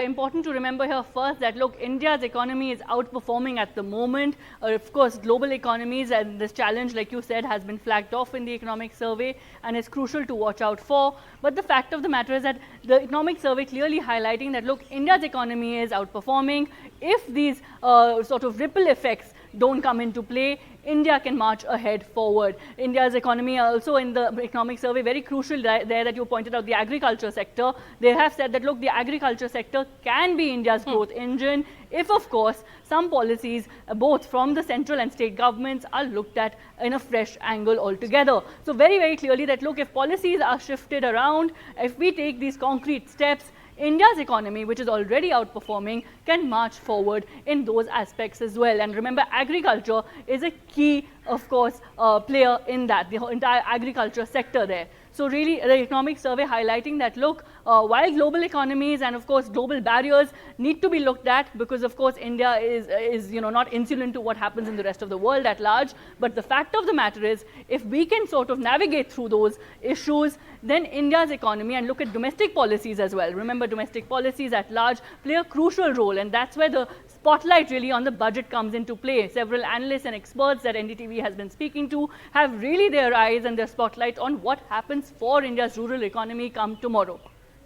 Important to remember here first that look, India's economy is outperforming at the moment. Of course, global economies and this challenge, like you said, has been flagged off in the economic survey and is crucial to watch out for. But the fact of the matter is that the economic survey clearly highlighting that look, India's economy is outperforming. If these sort of ripple effects don't come into play, India can march ahead forward. India's economy also in the economic survey, very crucial there that you pointed out, the agriculture sector. They have said that look, the agriculture sector can be India's growth engine if, of course, some policies both from the central and state governments are looked at in a fresh angle altogether. So very, very clearly that look, if policies are shifted around, if we take these concrete steps, India's economy, which is already outperforming, can march forward in those aspects as well. And remember, agriculture is a key, of course, player in that, the entire agriculture sector there. So really, the economic survey highlighting that, look, while global economies and, of course, global barriers need to be looked at because, of course, India is not insulin to what happens in the rest of the world at large. But the fact of the matter is, if we can sort of navigate through those issues, then India's economy, and look at domestic policies as well. Remember, domestic policies at large play a crucial role, and that's where the spotlight really on the budget comes into play. Several analysts and experts that NDTV has been speaking to have really their eyes and their spotlight on what happens for India's rural economy come tomorrow.